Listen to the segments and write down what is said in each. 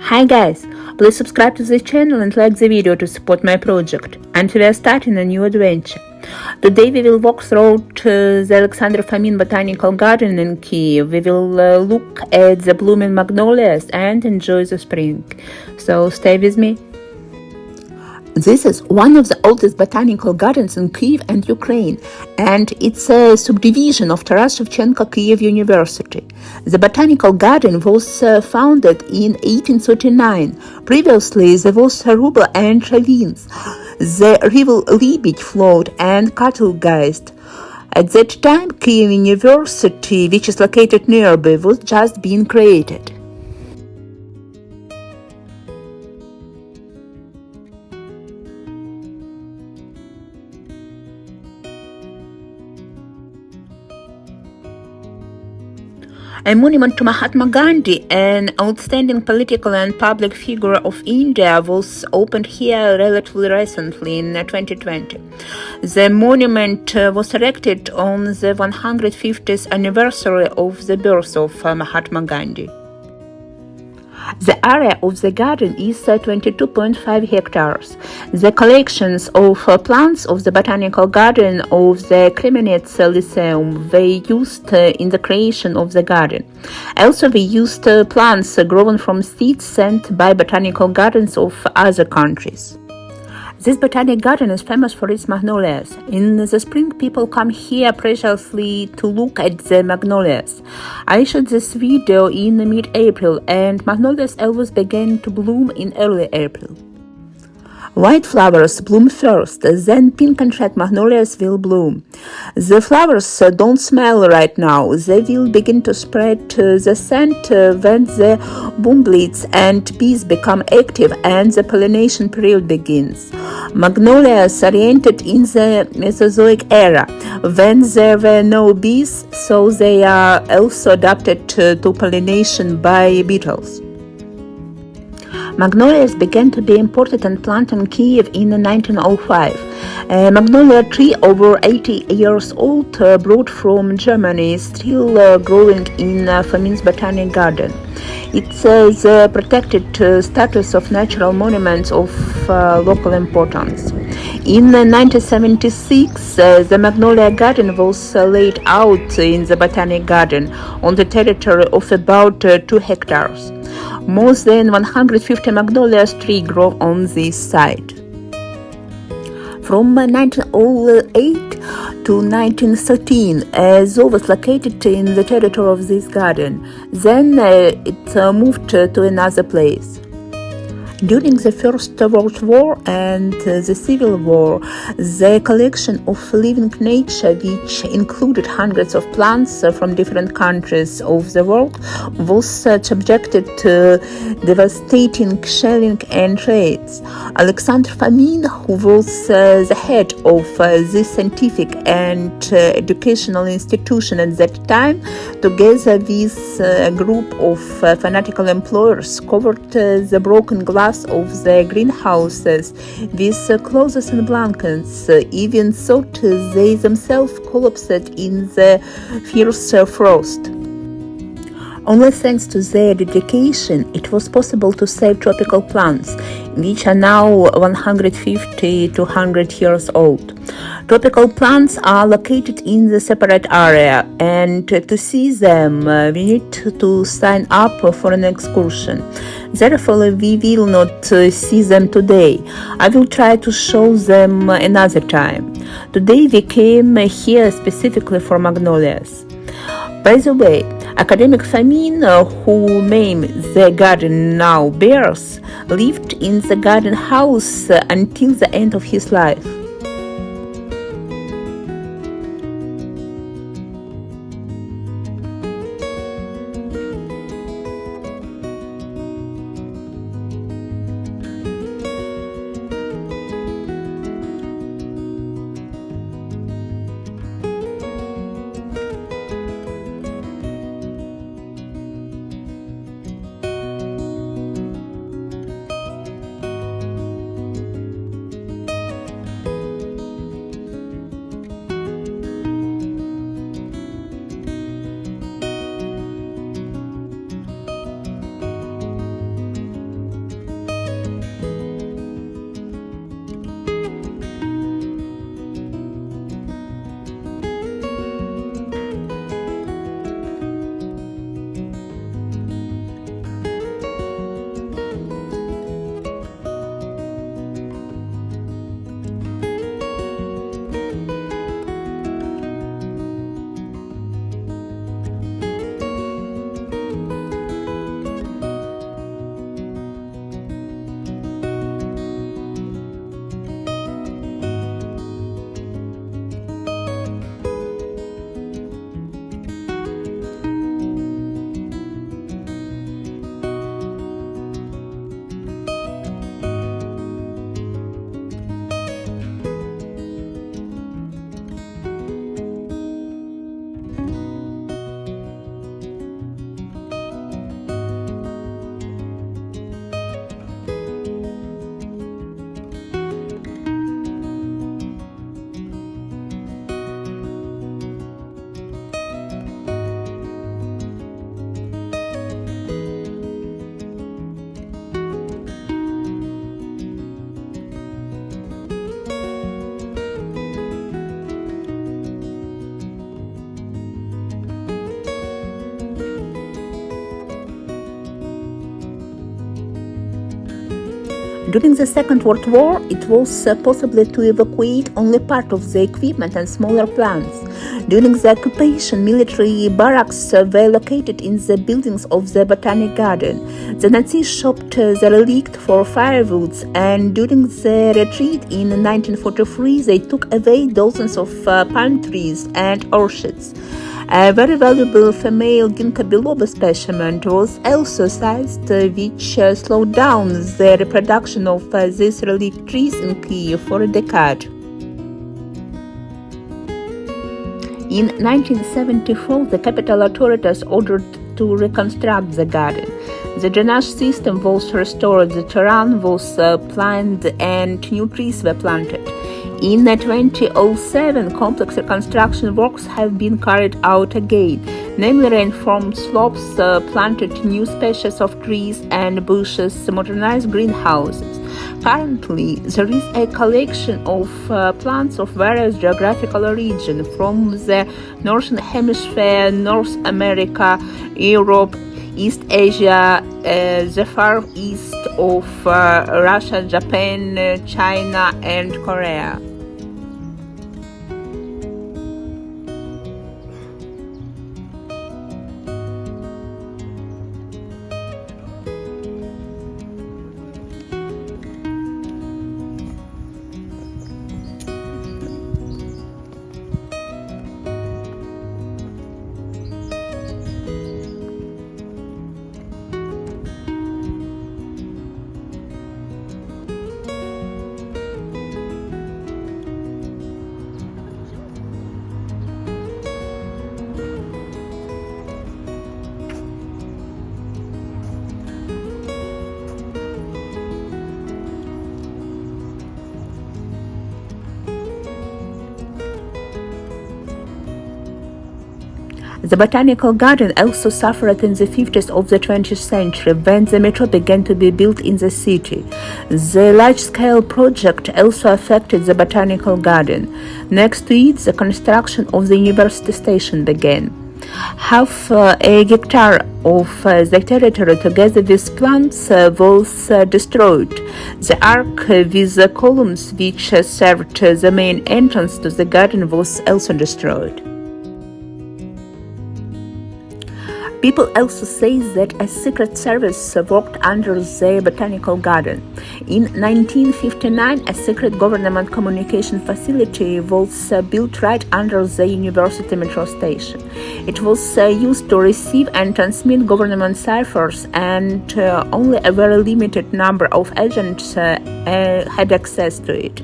Hi guys, please subscribe to this channel and like the video to support my project. And we are starting a new adventure. Today we will walk through the Alexander Fomin Botanical Garden in Kyiv. We will look at the blooming magnolias and enjoy the spring. So stay with me. This is one of the oldest botanical gardens in Kyiv and Ukraine, and it's a subdivision of Taras Shevchenko Kyiv University. The botanical garden was founded in 1839. Previously, there was Ruble and ravines. The river Libid flowed and cattle grazed. At that time, Kyiv University, which is located nearby, was just being created. A monument to Mahatma Gandhi, an outstanding political and public figure of India, was opened here relatively recently in 2020. The monument was erected on the 150th anniversary of the birth of Mahatma Gandhi. The area of the garden is 22.5 hectares. The collections of plants of the botanical garden of the Kremenets Lyceum were used in the creation of the garden. Also, we used plants grown from seeds sent by botanical gardens of other countries. This botanic garden is famous for its magnolias. In the spring, people come here preciously to look at the magnolias. I shot this video in mid-April, and magnolias always began to bloom in early April. White flowers bloom first, then pink and red magnolias will bloom. The flowers don't smell right now. They will begin to spread the scent when the bumblebees and bees become active and the pollination period begins. Magnolias oriented in the Mesozoic era, when there were no bees, so they are also adapted to pollination by beetles. Magnolias began to be imported and planted in Kyiv in 1905. A magnolia tree over 80 years old, brought from Germany, is still growing in Fomin's Botanic Garden. It's the protected status of natural monuments of local importance. In 1976, the Magnolia Garden was laid out in the Botanic Garden on the territory of about 2 hectares. More than 150 magnolias trees grow on this site. From 1908 to 1913, a zoo was located in the territory of this garden. Then it moved to another place. During the First World War and the Civil War, the collection of living nature, which included hundreds of plants from different countries of the world, was subjected to devastating shelling and raids. Alexander Fomin, who was the head of this scientific and educational institution at that time, together with a group of fanatical employers, covered the broken glass of the greenhouses with clothes and blankets, even thought they themselves collapsed in the fierce frost. Only thanks to their dedication, it was possible to save tropical plants, which are now 150 to 100 years old. Tropical plants are located in the separate area, and to see them, we need to sign up for an excursion. Therefore, we will not see them today. I will try to show them another time. Today we came here specifically for magnolias. By the way, academic Fomin, who name the garden now bears, lived in the garden house until the end of his life. During the Second World War, it was possible to evacuate only part of the equipment and smaller plants. During the occupation, military barracks were located in the buildings of the Botanic Garden. The Nazis shopped the relic for firewoods, and during the retreat in 1943, they took away dozens of palm trees and orchards. A very valuable female ginkgo biloba specimen was also seized, which slowed down the reproduction of these relic trees in Kyiv for a decade. In 1974, the capital authorities ordered to reconstruct the garden. The drainage system was restored, the terrain was planed, and new trees were planted. In 2007, complex reconstruction works have been carried out again, namely rain-formed slopes, planted new species of trees and bushes, modernized greenhouses. Currently, there is a collection of plants of various geographical regions from the Northern Hemisphere, North America, Europe, East Asia, the Far East of Russia, Japan, China, and Korea. The Botanical Garden also suffered in the 50s of the 20th century when the metro began to be built in the city. The large-scale project also affected the Botanical Garden. Next to it, the construction of the University Station began. Half a hectare of the territory together with plants was destroyed. The arch with the columns which served the main entrance to the garden was also destroyed. People also say that a secret service worked under the Botanical Garden. In 1959, a secret government communication facility was built right under the university metro station. It was used to receive and transmit government ciphers, and only a very limited number of agents had access to it.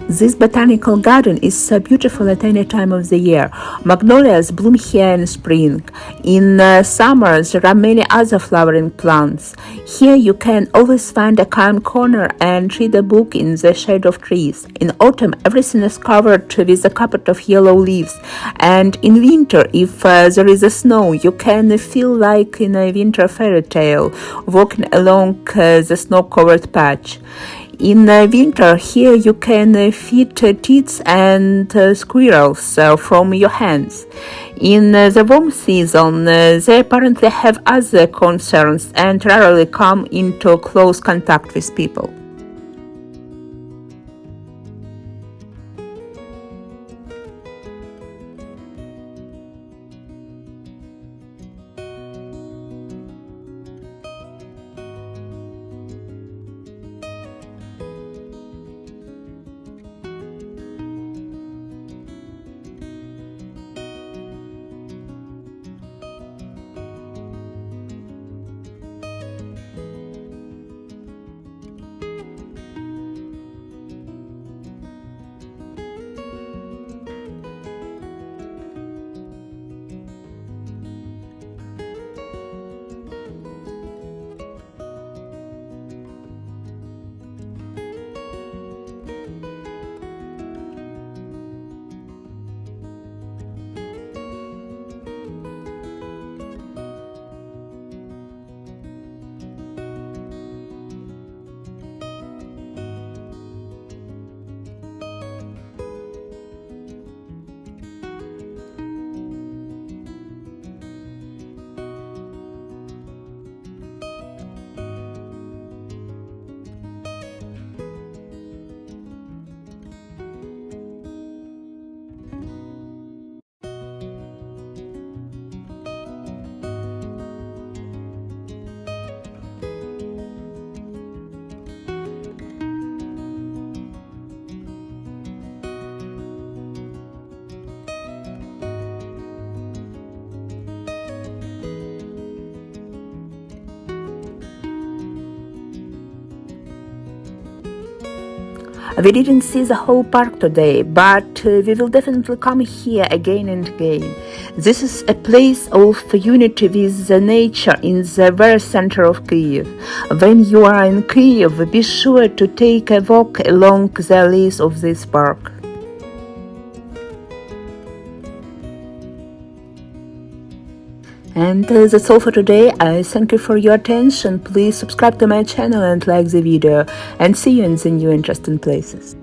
This botanical garden is so beautiful at any time of the year. Magnolias bloom here in spring. In summer, there are many other flowering plants. Here you can always find a calm corner and read a book in the shade of trees. In autumn, everything is covered with a carpet of yellow leaves. And in winter, if there is a snow, you can feel like in a winter fairy tale, walking along the snow-covered patch. In winter, here you can feed tits and squirrels from your hands. In the warm season, they apparently have other concerns and rarely come into close contact with people. We didn't see the whole park today, but we will definitely come here again and again. This is a place of unity with the nature in the very center of Kyiv. When you are in Kyiv, be sure to take a walk along the alleys of this park. And that's all for today. I thank you for your attention. Please subscribe to my channel and like the video. And see you in the new interesting places.